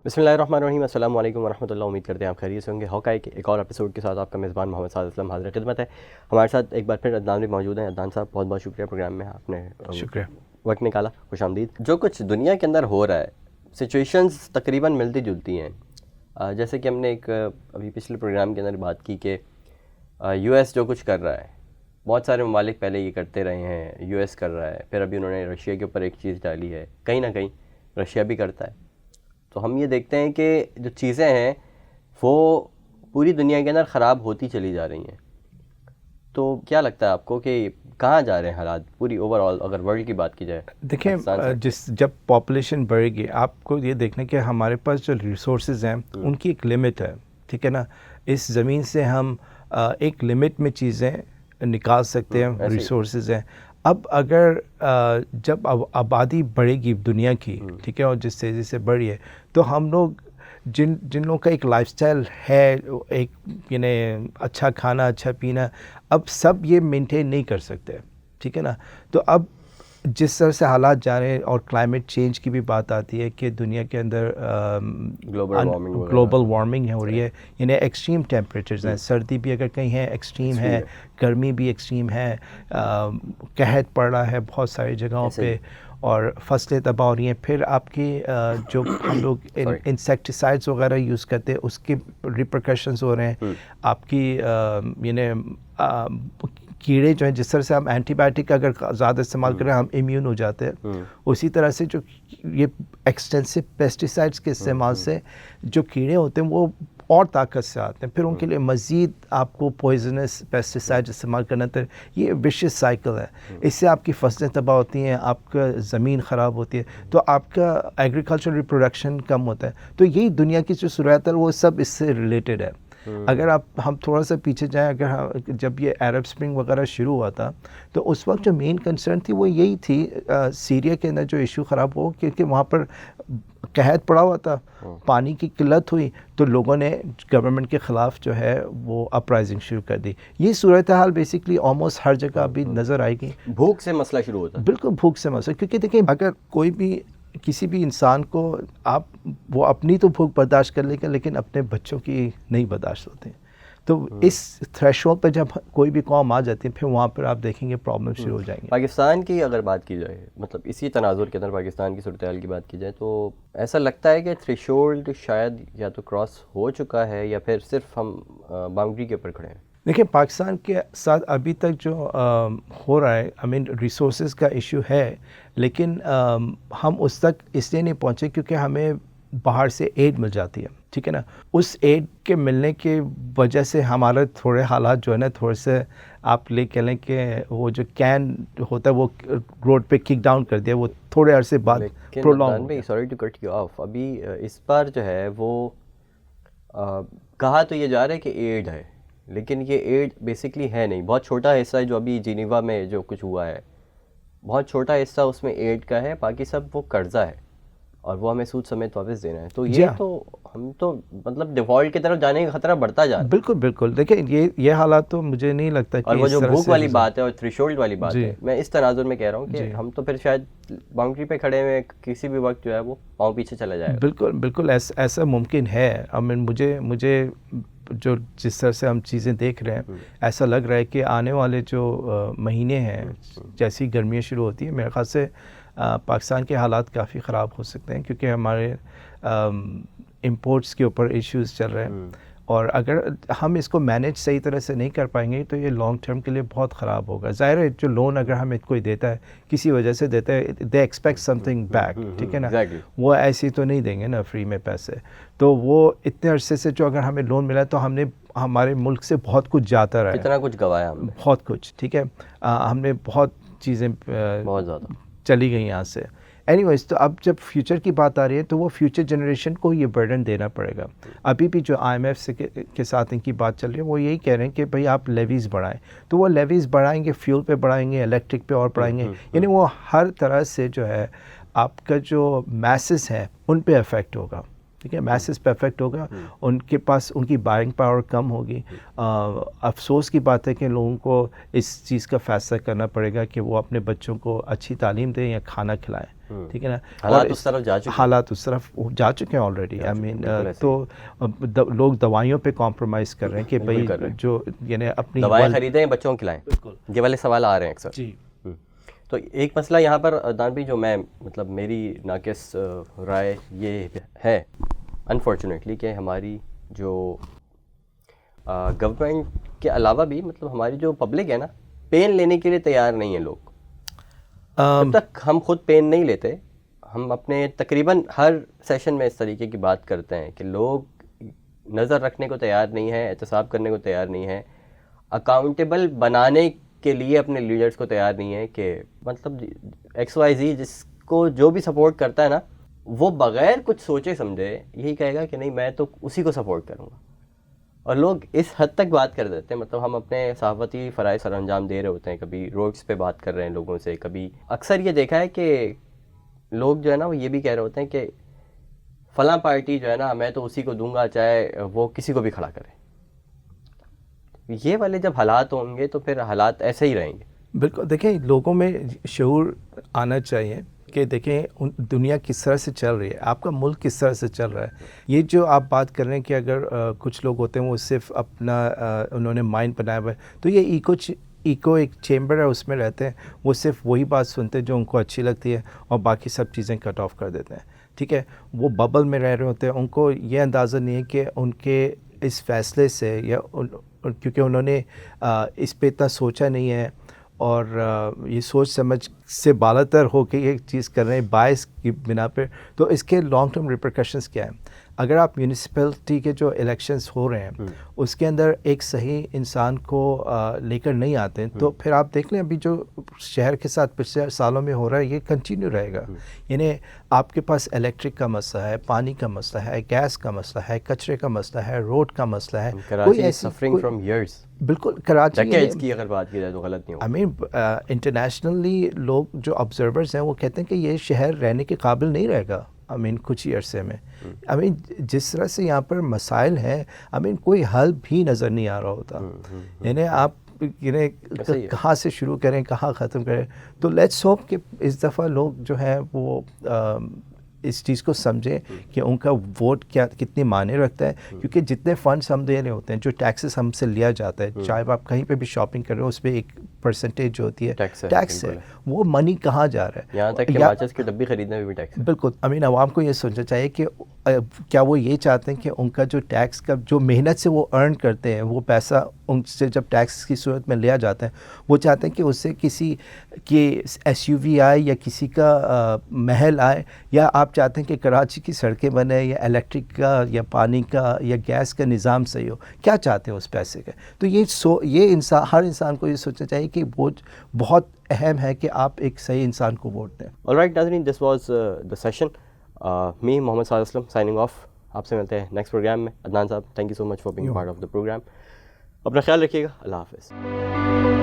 बिस्मिल्लाहिर्रहमानिर्रहीम, अस्सलाम वालेकुम वरहमतुल्लाह। उम्मीद करते हैं आप खैरियत से होंगे। हॉकाई के एक और एपिसोड के साथ आपका मेज़बान मोहम्मद साद असलम हाज़िर खिदमत है। हमारे साथ एक बार फिर अदनान भी मौजूद हैं। अदनान साहब, बहुत बहुत शुक्रिया प्रोग्राम में आपने शुक्रिया। वक्त निकाला। खुशामदीद। जो कुछ दुनिया के अंदर हो रहा है, सिचुएशंस तकरीबन मिलती जुलती हैं। जैसे कि हमने एक अभी पिछले प्रोग्राम के अंदर बात की कि यूएस जो कुछ कर रहा है, बहुत सारे ममालिक पहले ये करते रहे हैं। यूएस कर रहा है, फिर अभी उन्होंने रशिया के ऊपर एक चीज़ डाली है, कहीं ना कहीं रशिया भी करता है। तो हम ये देखते हैं कि जो चीज़ें हैं वो पूरी दुनिया के अंदर ख़राब होती चली जा रही हैं। तो क्या लगता है आपको कि कहाँ जा रहे हैं हालात पूरी ओवरऑल, अगर वर्ल्ड की बात की जाए? देखिए, जब पॉपुलेशन बढ़ेगी, आपको ये देखना कि हमारे पास जो रिसोर्सेज हैं उनकी एक लिमिट है, ठीक है ना। इस ज़मीन से हम एक लिमिट में चीज़ें निकाल सकते हैं, रिसोर्सेज हैं। अब अगर जब आबादी बढ़ेगी दुनिया की, ठीक है, और जिस तेज़ी से बढ़ी है, तो हम लोग जिन लोगों का एक लाइफस्टाइल है, एक अच्छा खाना, अच्छा पीना, अब सब ये मेंटेन नहीं कर सकते, ठीक है ना। तो अब जिस तरह से हालात जा रहे हैं, और क्लाइमेट चेंज की भी बात आती है कि दुनिया के अंदर ग्लोबल वार्मिंग हो रही है, यानी एक्सट्रीम टेम्परेचर्स हैं। सर्दी भी अगर कहीं है एक्सट्रीम है, गर्मी भी एक्सट्रीम है, कहत पड़ रहा है बहुत सारी जगहों पे, और फसलें तबाह हो रही हैं। फिर आपकी जो हम लोग इंसेक्टिसाइड्स वगैरह यूज़ करते हैं, उसके रिpercussions हो रहे हैं। आपकी कीड़े जो हैं, जिस तरह से हम एंटीबायोटिक अगर ज़्यादा इस्तेमाल करें हम इम्यून हो जाते हैं, उसी तरह से जो ये एक्सटेंसिव पेस्टिसाइड्स के इस्तेमाल से जो कीड़े होते हैं वो और ताकत से आते हैं। फिर उनके लिए मज़ीद आपको पॉइजनस पेस्टिसाइड इस्तेमाल करना, तो ये विशियस साइकिल है। इससे आपकी फसलें तबाह होती हैं, आपका ज़मीन ख़राब होती है, तो आपका एग्रीकल्चर रिप्रोडक्शन कम होता है। तो यही दुनिया की जो सूरत है वो सब इससे रिलेटेड है। अगर हम थोड़ा सा पीछे जाएं, जब ये अरब स्प्रिंग वगैरह शुरू हुआ था, तो उस वक्त जो मेन कंसर्न थी वो यही थी, सीरिया के अंदर जो इशू ख़राब हो, क्योंकि वहाँ पर कहत पड़ा हुआ था, पानी की किल्लत हुई, तो लोगों ने गवर्नमेंट के ख़िलाफ़ जो है वो अपराइजिंग शुरू कर दी। ये सूरत हाल बेसिकली ऑलमोस्ट हर जगह अभी नज़र आएगी। भूख से मसला शुरू होता है। बिल्कुल भूख से मसला, क्योंकि देखिए, अगर कोई भी किसी भी इंसान को वो अपनी तो भूख बर्दाश्त कर लेगा, लेकिन अपने बच्चों की नहीं बर्दाश्त होती। तो इस थ्रेशोल्ड पर जब कोई भी कौम आ जाती है, फिर वहाँ पर आप देखेंगे प्रॉब्लम शुरू हो जाएंगे। पाकिस्तान की अगर बात की जाए, मतलब इसी तनाजुर के अंदर पाकिस्तान की सूरत हाल की बात की जाए, तो ऐसा लगता है कि थ्रेशोल्ड शायद या तो क्रॉस हो चुका है या फिर सिर्फ हम बाउंड्री के ऊपर खड़े हैं। देखिए, पाकिस्तान के साथ अभी तक जो हो रहा है, रिसोर्सेज का इशू है, लेकिन हम उस तक इसलिए नहीं पहुँचे क्योंकि हमें बाहर से एड मिल जाती है, ठीक है ना। उस एड के मिलने के वजह से हमारे थोड़े हालात जो है ना, थोड़े से आप ले कह लें कि वो जो कैन होता है वो रोड पे किक डाउन कर दिया, वो थोड़े अरसे बाद prolong. Sorry to cut you off, अभी इस बार जो है वो कहा तो ये जा रहा है कि एड है, लेकिन ये एड बेसिकली है नहीं। बहुत छोटा हिस्सा है जो अभी जिनीवा में जो कुछ हुआ है, बहुत छोटा हिस्सा उसमें एड का है, बाकी सब वो कर्जा है और वो हमें सूद समेत वापस देना है। तो ये तो हम तो मतलब डिफ़ॉल्ट की तरफ जाने का खतरा बढ़ता जा रहा है। बिल्कुल बिल्कुल। देखिए, ये हालात तो मुझे नहीं लगता कि और वो जो भूख वाली बात है और थ्रेशोल्ड वाली बात है, मैं इस तनाजुर में कह रहा हूँ कि हम तो फिर शायद बाउंड्री पे खड़े हुए किसी भी वक्त जो है वो पाँव पीछे चला जाएगा। बिल्कुल बिल्कुल, ऐसा मुमकिन है। मुझे जो जिस तरह से हम चीज़ें देख रहे हैं, ऐसा लग रहा है कि आने वाले जो महीने हैं, जैसी गर्मियाँ शुरू होती है, मेरे ख्याल से पाकिस्तान के हालात काफ़ी ख़राब हो सकते हैं, क्योंकि हमारे इंपोर्ट्स के ऊपर इश्यूज़ चल रहे हैं, और अगर हम इसको मैनेज सही तरह से नहीं कर पाएंगे तो ये लॉन्ग टर्म के लिए बहुत ख़राब होगा। ज़ाहिर है, जो लोन अगर हमें कोई देता है, किसी वजह से देता है, दे एक्सपेक्ट समथिंग बैक, ठीक है ना। वो ऐसे तो नहीं देंगे ना फ्री में पैसे। तो वो इतने अरसे से जो अगर हमें लोन मिला है, तो हमने हमारे मुल्क से बहुत कुछ जाता रहा है, कितना कुछ गवाया हमने, बहुत कुछ, ठीक है। हमने बहुत चीज़ें बहुत ज़्यादा चली गई यहाँ से। एनीवेज, तो अब जब फ्यूचर की बात आ रही है, तो वो फ्यूचर जनरेशन को ये बर्डन देना पड़ेगा। अभी भी जो IMF से के साथ इनकी बात चल रही है, वो यही कह रहे हैं कि भाई आप लेवीज़ बढ़ाएं। तो वो लेवीज़ बढ़ाएंगे, फ्यूल पे बढ़ाएंगे, इलेक्ट्रिक पे और बढ़ाएंगे, यानी वो हर तरह से जो है आपका जो मैसेस है उन पे अफेक्ट होगा। ठीक है, मैसेज परफेक्ट होगा, उनके पास उनकी बाइंग पावर कम होगी। अफसोस की बात है कि लोगों को इस चीज़ का फैसला करना पड़ेगा कि वो अपने बच्चों को अच्छी तालीम दें या खाना खिलाएं, ठीक है ना। हालात उस तरफ जा चुके हैं, हालात उस तरफ जा चुके हैं ऑलरेडी। आई मीन तो लोग दवाइयों पे कॉम्प्रोमाइज़ कर रहे हैं कि भाई जो यानी अपनी दवाएं खरीदें, बच्चों को खिलाएं, बिल्कुल ये वाले सवाल आ रहे हैं अक्सर जी। तो एक मसला यहाँ पर दान भी, जो मैं मतलब मेरी नाकिस राय ये है अनफॉर्चुनेटली कि हमारी जो गवर्नमेंट के अलावा भी मतलब हमारी जो पब्लिक है ना, पेन लेने के लिए तैयार नहीं है लोग। जब तक हम खुद पेन नहीं लेते, हम अपने तकरीबन हर सेशन में इस तरीके की बात करते हैं कि लोग नज़र रखने को तैयार नहीं है, एहतसाब करने को तैयार नहीं है, अकाउंटेबल बनाने के लिए अपने लीडर्स को तैयार नहीं है कि मतलब XYZ जिसको जो भी सपोर्ट करता है ना, वो बग़ैर कुछ सोचे समझे यही कहेगा कि नहीं मैं तो उसी को सपोर्ट करूँगा। और लोग इस हद तक बात कर देते हैं, मतलब हम अपने सहाफ़ती फ़राइज़ सर अंजाम दे रहे होते हैं, कभी रोड्स पे बात कर रहे हैं लोगों से, कभी अक्सर ये देखा है कि लोग जो है ना वो ये भी कह रहे होते हैं कि फ़लाँ पार्टी जो है ना मैं तो उसी को दूंगा चाहे वो किसी को भी खड़ा करे। ये वाले जब हालात होंगे तो फिर हालात ऐसे ही रहेंगे। बिल्कुल, देखें लोगों में शऊर आना चाहिए कि देखें दुनिया किस तरह से चल रही है, आपका मुल्क किस तरह से चल रहा है। ये जो आप बात कर रहे हैं कि अगर कुछ लोग होते हैं वो सिर्फ अपना उन्होंने माइंड बनाया हुआ है, तो ये इको एक चेम्बर है, उसमें रहते हैं, वो सिर्फ वही बात सुनते हैं जो उनको अच्छी लगती है और बाकी सब चीज़ें कट ऑफ कर देते हैं, ठीक है। वो बबल में रह रहे होते हैं, उनको ये अंदाज़ा नहीं है कि उनके इस फैसले से या क्योंकि उन्होंने इस पे इतना सोचा नहीं है और ये सोच समझ से बालातर हो के ये चीज़ कर रहे हैं बायस की बिना पे, तो इसके लॉन्ग टर्म रिपरकशंस क्या हैं। अगर आप म्यूनिसिपैलिटी के जो इलेक्शंस हो रहे हैं उसके अंदर एक सही इंसान को लेकर नहीं आते हैं, तो फिर आप देख लें अभी जो शहर के साथ पिछले सालों में हो रहा है ये कंटिन्यू रहेगा। यानी आपके पास इलेक्ट्रिक का मसला है, पानी का मसला है, गैस का मसला है, कचरे का मसला है, रोड का मसला है, कोई ऐसी सफरिंग फ्रॉम इयर्स। बिल्कुल, कराची की अगर बात की जाए तो गलत नहीं होगा। आई मीन इंटरनेशनली लोग जो ऑब्जर्वर्स हैं वो कहते हैं कि ये शहर रहने के काबिल नहीं रहेगा। आई मीन कुछ ही अरसे में, आई मीन जिस तरह से यहाँ पर मसाइल हैं, आई मीन कोई हल भी नज़र नहीं आ रहा होता। यानी आप कहाँ से शुरू करें, कहाँ ख़त्म करें। तो लेट्स होप कि इस दफ़ा लोग जो है वो इस चीज़ को समझें कि उनका वोट कितनी मायने रखता है, क्योंकि जितने फंड्स हम दे रहे होते हैं, जो टैक्सेस हमसे लिया जाता है, चाहे आप कहीं पे भी शॉपिंग कर रहे हो उस पर एक परसेंटेज जो होती है टैक्स है, वो मनी कहाँ जा रहा है। यहाँ तक कि माचिस की डब्बी खरीदने में भी टैक्स। बिल्कुल, आई मीन आवाम को ये सोचना चाहिए कि क्या वो ये चाहते हैं कि उनका जो टैक्स का जो मेहनत से वो अर्न करते हैं वो पैसा उनसे जब टैक्स की सूरत में लिया जाता है, वो चाहते हैं कि उससे किसी की SUV आए या किसी का महल आए, या आप चाहते हैं कि कराची की सड़कें बने या इलेक्ट्रिक का या पानी का या गैस का निज़ाम सही हो। क्या चाहते हैं उस पैसे का? तो ये इंसान, हर इंसान को ये सोचना चाहिए कि वो बहुत अहम है कि आप एक सही इंसान को वोट दें। ऑलराइट नाज़रीन, this was the session. Me Mohammad Saad Aslam signing off. आपसे मिलते हैं नेक्स्ट प्रोग्राम में। अदनान साहब, thank you so much for being part of the program. अपना ख्याल रखिएगा। अल्लाह हाफ़िज़।